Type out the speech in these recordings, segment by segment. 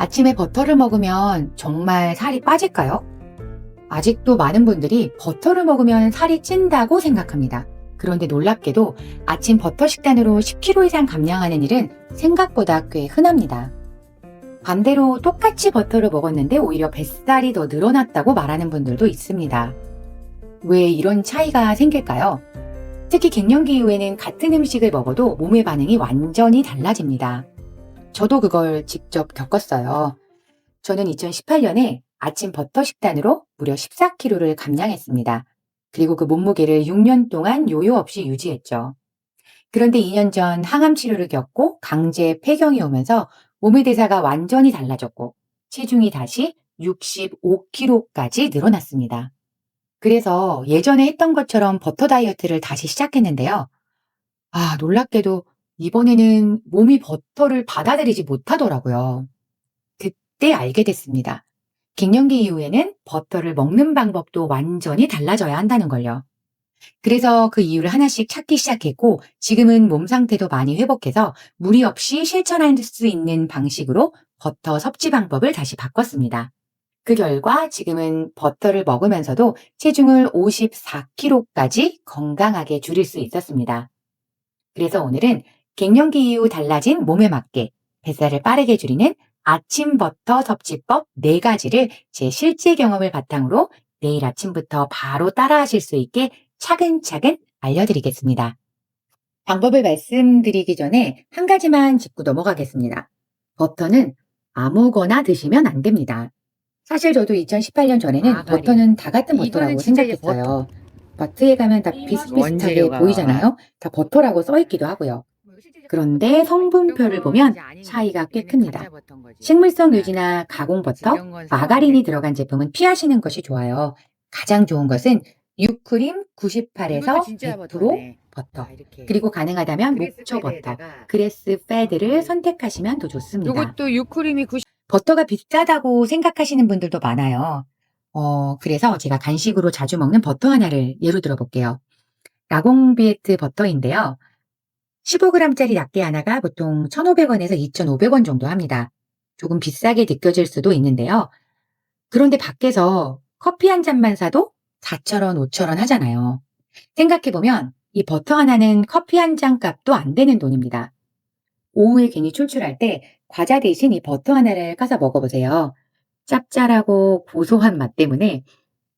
아침에 버터를 먹으면 정말 살이 빠질까요? 아직도 많은 분들이 버터를 먹으면 살이 찐다고 생각합니다. 그런데 놀랍게도 아침 버터 식단으로 10kg 이상 감량하는 일은 생각보다 꽤 흔합니다. 반대로 똑같이 버터를 먹었는데 오히려 뱃살이 더 늘어났다고 말하는 분들도 있습니다. 왜 이런 차이가 생길까요? 특히 갱년기 이후에는 같은 음식을 먹어도 몸의 반응이 완전히 달라집니다. 저도 그걸 직접 겪었어요. 저는 2018년에 아침 버터 식단으로 무려 14kg를 감량했습니다. 그리고 그 몸무게를 6년 동안 요요 없이 유지했죠. 그런데 2년 전 항암 치료를 겪고 강제 폐경이 오면서 몸의 대사가 완전히 달라졌고 체중이 다시 65kg까지 늘어났습니다. 그래서 예전에 했던 것처럼 버터 다이어트를 다시 시작했는데요. 놀랍게도 이번에는 몸이 버터를 받아들이지 못하더라고요. 그때 알게 됐습니다. 갱년기 이후에는 버터를 먹는 방법도 완전히 달라져야 한다는 걸요. 그래서 그 이유를 하나씩 찾기 시작했고 지금은 몸 상태도 많이 회복해서 무리 없이 실천할 수 있는 방식으로 버터 섭취 방법을 다시 바꿨습니다. 그 결과 지금은 버터를 먹으면서도 체중을 54kg까지 건강하게 줄일 수 있었습니다. 그래서 오늘은 갱년기 이후 달라진 몸에 맞게 뱃살을 빠르게 줄이는 아침 버터 섭취법 4가지를 제 실제 경험을 바탕으로 내일 아침부터 바로 따라하실 수 있게 차근차근 알려드리겠습니다. 방법을 말씀드리기 전에 한 가지만 짚고 넘어가겠습니다. 버터는 아무거나 드시면 안 됩니다. 사실 저도 2018년 전에는 버터는 다 같은 버터라고 생각했어요. 마트에 가면 다 비슷비슷하게 보이잖아요. 다 버터라고 써있기도 하고요. 그런데 성분표를 보면 차이가 꽤 큽니다. 식물성 유지나 가공 버터, 마가린이 들어간 제품은 피하시는 것이 좋아요. 가장 좋은 것은 유크림 98에서 100% 버터, 그리고 가능하다면 목초 버터, 그래스 패드를 선택하시면 더 좋습니다. 이것도 유크림이 90. 버터가 비싸다고 생각하시는 분들도 많아요. 그래서 제가 간식으로 자주 먹는 버터 하나를 예로 들어볼게요. 라공비에트 버터인데요. 15g짜리 낱개 하나가 보통 1,500원에서 2,500원 정도 합니다. 조금 비싸게 느껴질 수도 있는데요. 그런데 밖에서 커피 한 잔만 사도 4,000원, 5,000원 하잖아요. 생각해보면 이 버터 하나는 커피 한 잔 값도 안 되는 돈입니다. 오후에 괜히 출출할 때 과자 대신 이 버터 하나를 까서 먹어보세요. 짭짤하고 고소한 맛 때문에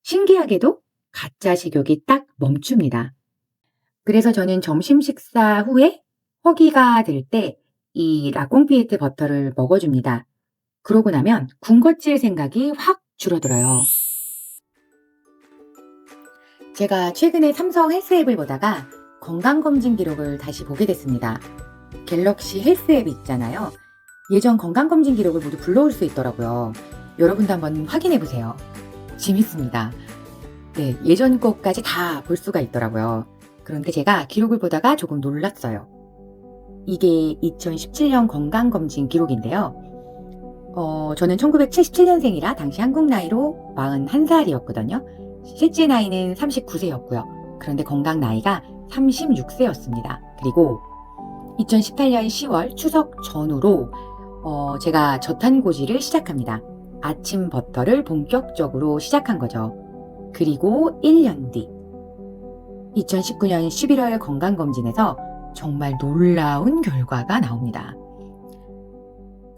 신기하게도 가짜 식욕이 딱 멈춥니다. 그래서 저는 점심 식사 후에 허기가 들 때 이 라꽁피에트 버터를 먹어줍니다. 그러고 나면 군것질 생각이 확 줄어들어요. 제가 최근에 삼성 헬스 앱을 보다가 건강검진 기록을 다시 보게 됐습니다. 갤럭시 헬스 앱이 있잖아요. 예전 건강검진 기록을 모두 불러올 수 있더라고요. 여러분도 한번 확인해보세요. 재밌습니다. 네, 예전 것까지 다 볼 수가 있더라고요. 그런데 제가 기록을 보다가 조금 놀랐어요. 이게 2017년 건강검진 기록인데요. 저는 1977년생이라 당시 한국 나이로 41살이었거든요. 실제 나이는 39세였고요. 그런데 건강 나이가 36세였습니다. 그리고 2018년 10월 추석 전후로 제가 저탄고지를 시작합니다. 아침 버터를 본격적으로 시작한 거죠. 그리고 1년 뒤 2019년 11월 건강검진에서 정말 놀라운 결과가 나옵니다.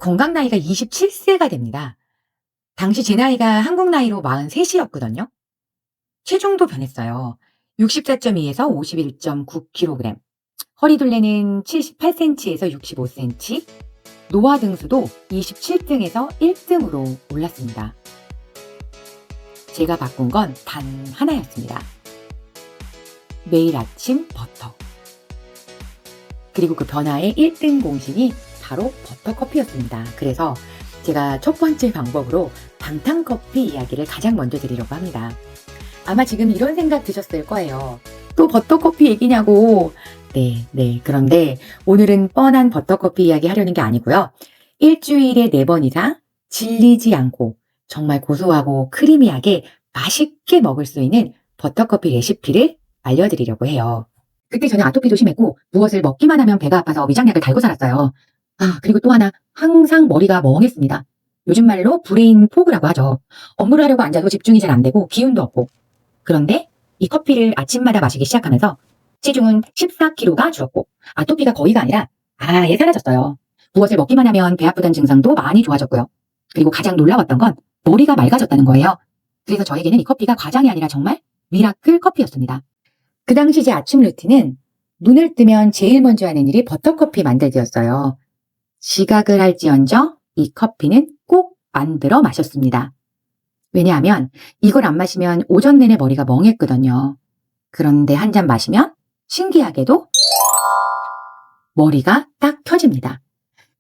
건강 나이가 27세가 됩니다. 당시 제 나이가 한국 나이로 43이었거든요. 체중도 변했어요. 64.2에서 51.9kg, 허리둘레는 78cm에서 65cm, 노화 등수도 27등에서 1등으로 올랐습니다. 제가 바꾼 건 단 하나였습니다. 매일 아침 버터. 그리고 그 변화의 1등 공신이 바로 버터커피였습니다. 그래서 제가 첫 번째 방법으로 방탄커피 이야기를 가장 먼저 드리려고 합니다. 아마 지금 이런 생각 드셨을 거예요. 또 버터커피 얘기냐고. 네. 그런데 오늘은 뻔한 버터커피 이야기 하려는 게 아니고요. 일주일에 4번 이상 질리지 않고 정말 고소하고 크리미하게 맛있게 먹을 수 있는 버터커피 레시피를 알려드리려고 해요. 그때 저는 아토피도 심했고 무엇을 먹기만 하면 배가 아파서 위장약을 달고 살았어요. 그리고 또 하나, 항상 머리가 멍했습니다. 요즘 말로 브레인 포그라고 하죠. 업무를 하려고 앉아도 집중이 잘 안 되고 기운도 없고. 그런데 이 커피를 아침마다 마시기 시작하면서 체중은 14kg가 줄었고 아토피가 거의가 아니라 아예 사라졌어요. 무엇을 먹기만 하면 배 아프다는 증상도 많이 좋아졌고요. 그리고 가장 놀라웠던 건 머리가 맑아졌다는 거예요. 그래서 저에게는 이 커피가 과장이 아니라 정말 미라클 커피였습니다. 그 당시 제 아침 루틴은 눈을 뜨면 제일 먼저 하는 일이 버터커피 만들기였어요. 지각을 할지언정 이 커피는 꼭 만들어 마셨습니다. 왜냐하면 이걸 안 마시면 오전 내내 머리가 멍했거든요. 그런데 한 잔 마시면 신기하게도 머리가 딱 켜집니다.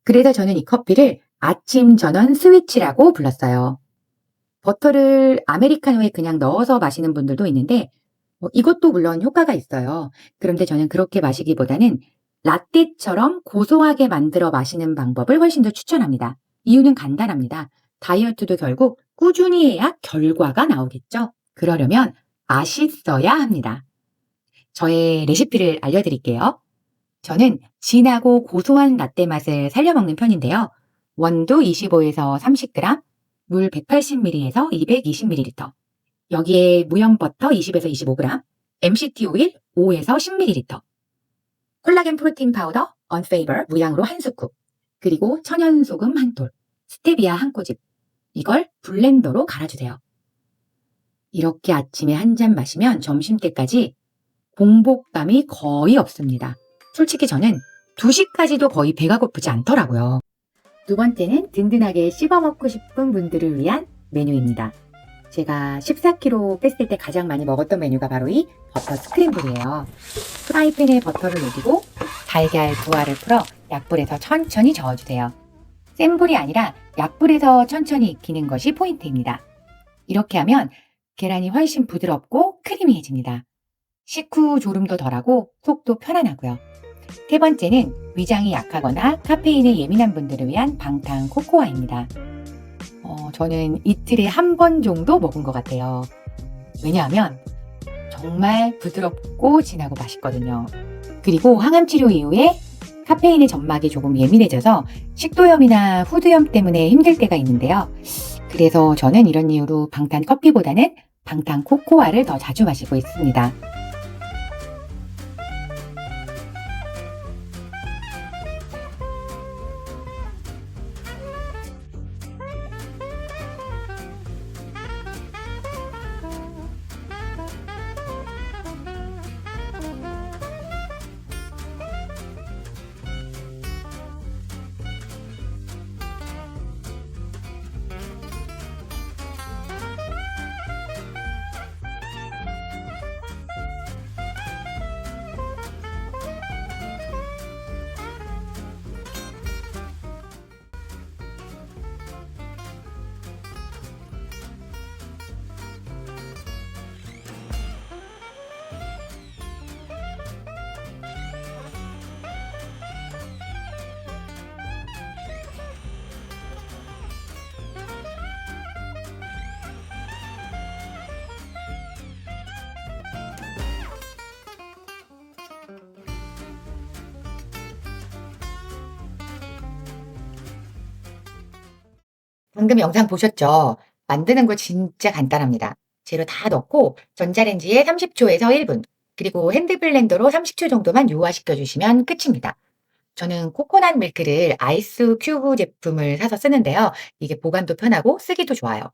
그래서 저는 이 커피를 아침 전원 스위치라고 불렀어요. 버터를 아메리카노에 그냥 넣어서 마시는 분들도 있는데 이것도 물론 효과가 있어요. 그런데 저는 그렇게 마시기보다는 라떼처럼 고소하게 만들어 마시는 방법을 훨씬 더 추천합니다. 이유는 간단합니다. 다이어트도 결국 꾸준히 해야 결과가 나오겠죠. 그러려면 맛있어야 합니다. 저의 레시피를 알려드릴게요. 저는 진하고 고소한 라떼 맛을 살려먹는 편인데요. 원두 25에서 30g, 물 180ml에서 220ml, 여기에 무염버터 20에서 25g, MCT 오일 5에서 10ml, 콜라겐 프로틴 파우더 언페이버 무향으로 한 스쿱, 그리고 천연 소금 한 톨, 스테비아 한 꼬집. 이걸 블렌더로 갈아주세요. 이렇게 아침에 한 잔 마시면 점심때까지 공복감이 거의 없습니다. 솔직히 저는 2시까지도 거의 배가 고프지 않더라고요. 두 번째는 든든하게 씹어 먹고 싶은 분들을 위한 메뉴입니다. 제가 14kg 뺐을 때 가장 많이 먹었던 메뉴가 바로 이 버터 스크램블이에요. 프라이팬에 버터를 녹이고 달걀 두 알을 풀어 약불에서 천천히 저어주세요. 센 불이 아니라 약불에서 천천히 익히는 것이 포인트입니다. 이렇게 하면 계란이 훨씬 부드럽고 크리미해집니다. 식후 졸음도 덜하고 속도 편안하고요. 세 번째는 위장이 약하거나 카페인에 예민한 분들을 위한 방탄 코코아입니다. 저는 이틀에 한 번 정도 먹은 것 같아요. 왜냐하면 정말 부드럽고 진하고 맛있거든요. 그리고 항암 치료 이후에 카페인의 점막이 조금 예민해져서 식도염이나 후두염 때문에 힘들 때가 있는데요. 그래서 저는 이런 이유로 방탄 커피보다는 방탄 코코아를 더 자주 마시고 있습니다. 방금 영상 보셨죠? 만드는 거 진짜 간단합니다. 재료 다 넣고 전자레인지에 30초에서 1분, 그리고 핸드블렌더로 30초 정도만 유화시켜 주시면 끝입니다. 저는 코코넛 밀크를 아이스 큐브 제품을 사서 쓰는데요. 이게 보관도 편하고 쓰기도 좋아요.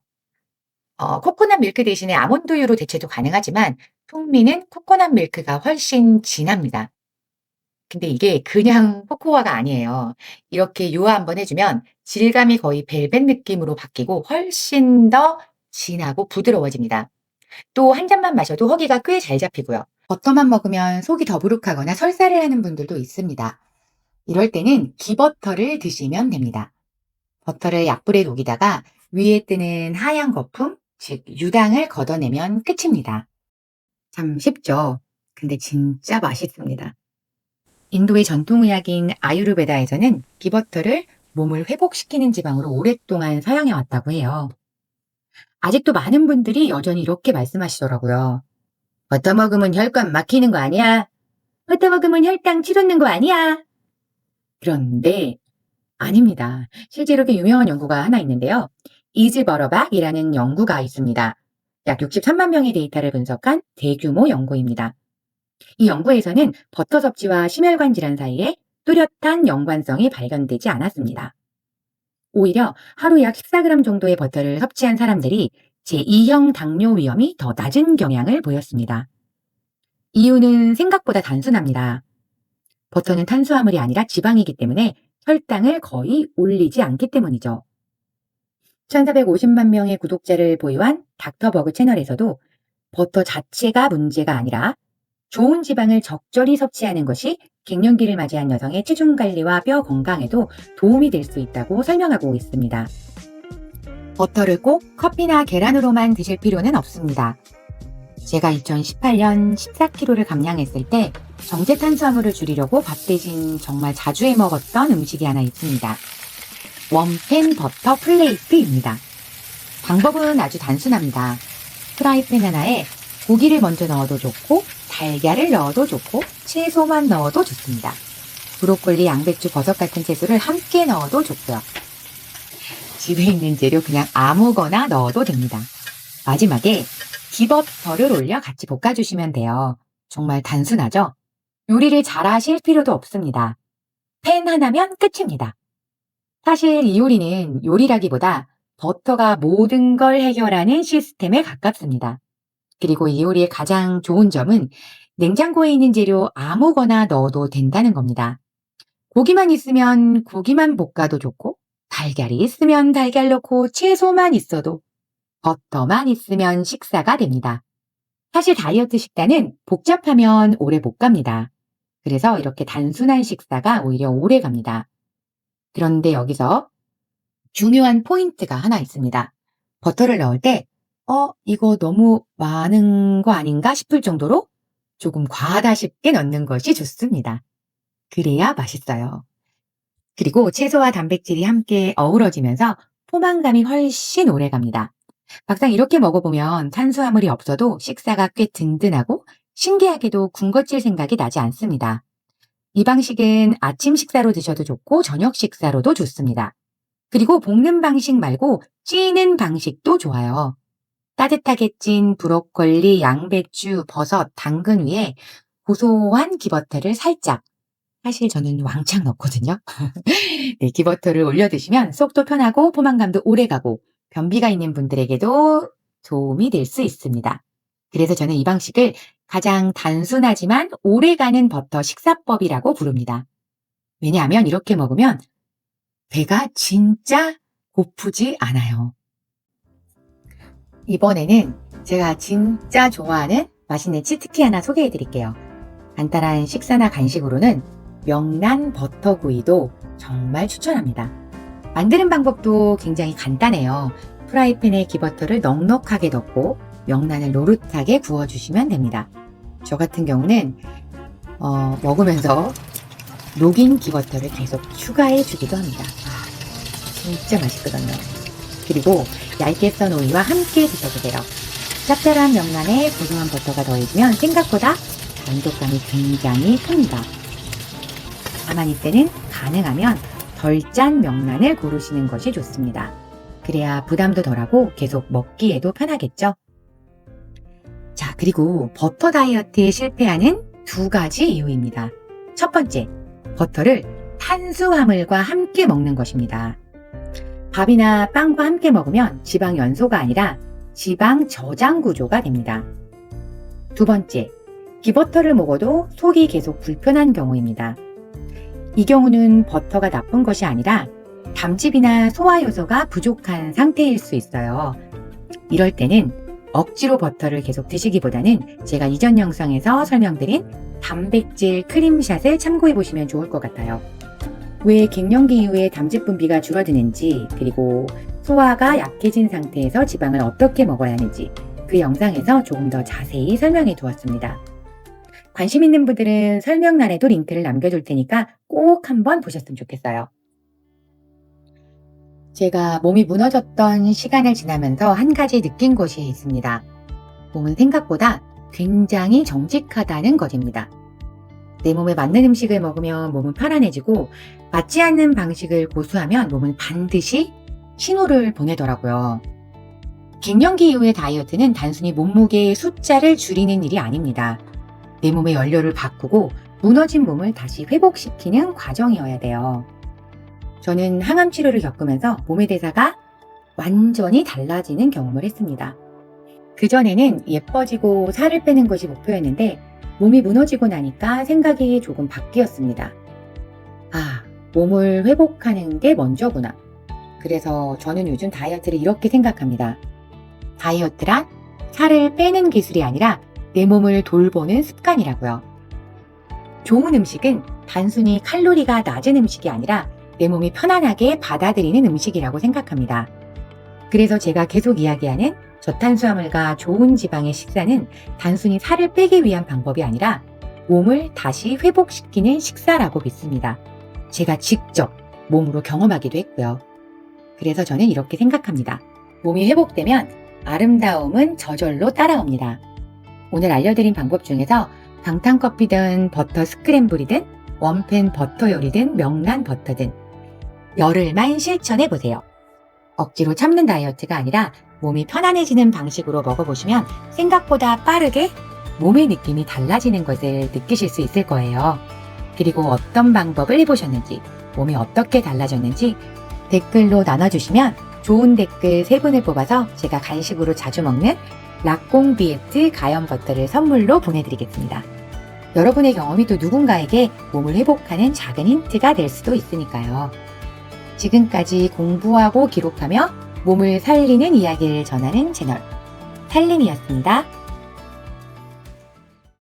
코코넛 밀크 대신에 아몬드유로 대체도 가능하지만 풍미는 코코넛 밀크가 훨씬 진합니다. 근데 이게 그냥 코코아가 아니에요. 이렇게 유화 한번 해주면 질감이 거의 벨벳 느낌으로 바뀌고 훨씬 더 진하고 부드러워집니다. 또 한 잔만 마셔도 허기가 꽤 잘 잡히고요. 버터만 먹으면 속이 더부룩하거나 설사를 하는 분들도 있습니다. 이럴 때는 기버터를 드시면 됩니다. 버터를 약불에 녹이다가 위에 뜨는 하얀 거품, 즉 유당을 걷어내면 끝입니다. 참 쉽죠? 근데 진짜 맛있습니다. 인도의 전통의학인 아유르베다에서는 기버터를 몸을 회복시키는 지방으로 오랫동안 사용해 왔다고 해요. 아직도 많은 분들이 여전히 이렇게 말씀하시더라고요. 버터 먹으면 혈관 막히는 거 아니야? 버터 먹으면 혈당 치솟는 거 아니야? 그런데 아닙니다. 실제로 꽤 유명한 연구가 하나 있는데요. 이즈버러박이라는 연구가 있습니다. 약 63만 명의 데이터를 분석한 대규모 연구입니다. 이 연구에서는 버터 섭취와 심혈관 질환 사이에 뚜렷한 연관성이 발견되지 않았습니다. 오히려 하루 약 14g 정도의 버터를 섭취한 사람들이 제2형 당뇨 위험이 더 낮은 경향을 보였습니다. 이유는 생각보다 단순합니다. 버터는 탄수화물이 아니라 지방이기 때문에 혈당을 거의 올리지 않기 때문이죠. 1450만 명의 구독자를 보유한 닥터버그 채널에서도 버터 자체가 문제가 아니라 좋은 지방을 적절히 섭취하는 것이 갱년기를 맞이한 여성의 체중 관리와 뼈 건강에도 도움이 될 수 있다고 설명하고 있습니다. 버터를 꼭 커피나 계란으로만 드실 필요는 없습니다. 제가 2018년 14kg를 감량했을 때 정제 탄수화물을 줄이려고 밥 대신 정말 자주 해 먹었던 음식이 하나 있습니다. 원팬 버터 플레이트입니다. 방법은 아주 단순합니다. 프라이팬 하나에 고기를 먼저 넣어도 좋고 달걀을 넣어도 좋고 채소만 넣어도 좋습니다. 브로콜리, 양배추, 버섯 같은 채소를 함께 넣어도 좋고요. 집에 있는 재료 그냥 아무거나 넣어도 됩니다. 마지막에 기버터를 올려 같이 볶아주시면 돼요. 정말 단순하죠? 요리를 잘 하실 필요도 없습니다. 팬 하나면 끝입니다. 사실 이 요리는 요리라기보다 버터가 모든 걸 해결하는 시스템에 가깝습니다. 그리고 이 요리의 가장 좋은 점은 냉장고에 있는 재료 아무거나 넣어도 된다는 겁니다. 고기만 있으면 고기만 볶아도 좋고, 달걀이 있으면 달걀 넣고 채소만 있어도, 버터만 있으면 식사가 됩니다. 사실 다이어트 식단은 복잡하면 오래 못 갑니다. 그래서 이렇게 단순한 식사가 오히려 오래 갑니다. 그런데 여기서 중요한 포인트가 하나 있습니다. 버터를 넣을 때 이거 너무 많은 거 아닌가 싶을 정도로 조금 과하다 싶게 넣는 것이 좋습니다. 그래야 맛있어요. 그리고 채소와 단백질이 함께 어우러지면서 포만감이 훨씬 오래 갑니다. 막상 이렇게 먹어보면 탄수화물이 없어도 식사가 꽤 든든하고 신기하게도 군것질 생각이 나지 않습니다. 이 방식은 아침 식사로 드셔도 좋고 저녁 식사로도 좋습니다. 그리고 볶는 방식 말고 찌는 방식도 좋아요. 따뜻하게 찐 브로콜리, 양배추, 버섯, 당근 위에 고소한 기버터를 살짝, 사실 저는 왕창 넣거든요. 네, 기버터를 올려 드시면 속도 편하고 포만감도 오래가고 변비가 있는 분들에게도 도움이 될 수 있습니다. 그래서 저는 이 방식을 가장 단순하지만 오래가는 버터 식사법이라고 부릅니다. 왜냐하면 이렇게 먹으면 배가 진짜 고프지 않아요. 이번에는 제가 진짜 좋아하는 맛있는 치트키 하나 소개해 드릴게요. 간단한 식사나 간식으로는 명란 버터구이도 정말 추천합니다. 만드는 방법도 굉장히 간단해요. 프라이팬에 기버터를 넉넉하게 넣고 명란을 노릇하게 구워주시면 됩니다. 저 같은 경우는 먹으면서 녹인 기버터를 계속 추가해 주기도 합니다. 진짜 맛있거든요. 그리고 얇게 썬 오이와 함께 드셔보세요. 짭짤한 명란에 고소한 버터가 더해지면 생각보다 만족감이 굉장히 큽니다. 다만 이때는 가능하면 덜 짠 명란을 고르시는 것이 좋습니다. 그래야 부담도 덜하고 계속 먹기에도 편하겠죠. 자, 그리고 버터 다이어트에 실패하는 두 가지 이유입니다. 첫 번째, 버터를 탄수화물과 함께 먹는 것입니다. 밥이나 빵과 함께 먹으면 지방 연소가 아니라 지방 저장 구조가 됩니다. 두 번째, 기버터를 먹어도 속이 계속 불편한 경우입니다. 이 경우는 버터가 나쁜 것이 아니라 담즙이나 소화 요소가 부족한 상태일 수 있어요. 이럴 때는 억지로 버터를 계속 드시기보다는 제가 이전 영상에서 설명드린 단백질 크림샷을 참고해 보시면 좋을 것 같아요. 왜 갱년기 이후에 담즙 분비가 줄어드는지, 그리고 소화가 약해진 상태에서 지방을 어떻게 먹어야 하는지 그 영상에서 조금 더 자세히 설명해 두었습니다. 관심 있는 분들은 설명란에도 링크를 남겨둘 테니까 꼭 한번 보셨으면 좋겠어요. 제가 몸이 무너졌던 시간을 지나면서 한 가지 느낀 것이 있습니다. 몸은 생각보다 굉장히 정직하다는 것입니다. 내 몸에 맞는 음식을 먹으면 몸은 편안해지고 맞지 않는 방식을 고수하면 몸은 반드시 신호를 보내더라고요. 갱년기 이후의 다이어트는 단순히 몸무게의 숫자를 줄이는 일이 아닙니다. 내 몸의 연료를 바꾸고 무너진 몸을 다시 회복시키는 과정이어야 돼요. 저는 항암 치료를 겪으면서 몸의 대사가 완전히 달라지는 경험을 했습니다. 그전에는 예뻐지고 살을 빼는 것이 목표였는데 몸이 무너지고 나니까 생각이 조금 바뀌었습니다. 몸을 회복하는 게 먼저구나. 그래서 저는 요즘 다이어트를 이렇게 생각합니다. 다이어트란 살을 빼는 기술이 아니라 내 몸을 돌보는 습관이라고요. 좋은 음식은 단순히 칼로리가 낮은 음식이 아니라 내 몸이 편안하게 받아들이는 음식이라고 생각합니다. 그래서 제가 계속 이야기하는 저탄수화물과 좋은 지방의 식사는 단순히 살을 빼기 위한 방법이 아니라 몸을 다시 회복시키는 식사라고 믿습니다. 제가 직접 몸으로 경험하기도 했고요. 그래서 저는 이렇게 생각합니다. 몸이 회복되면 아름다움은 저절로 따라옵니다. 오늘 알려드린 방법 중에서 방탄커피든 버터 스크램블이든 원팬 버터 요리든 명란 버터든 열흘만 실천해보세요. 억지로 참는 다이어트가 아니라 몸이 편안해지는 방식으로 먹어보시면 생각보다 빠르게 몸의 느낌이 달라지는 것을 느끼실 수 있을 거예요. 그리고 어떤 방법을 해보셨는지, 몸이 어떻게 달라졌는지 댓글로 나눠주시면 좋은 댓글 3분을 뽑아서 제가 간식으로 자주 먹는 락공비에트 가염 버터를 선물로 보내드리겠습니다. 여러분의 경험이 또 누군가에게 몸을 회복하는 작은 힌트가 될 수도 있으니까요. 지금까지 공부하고 기록하며 몸을 살리는 이야기를 전하는 채널 살림이었습니다.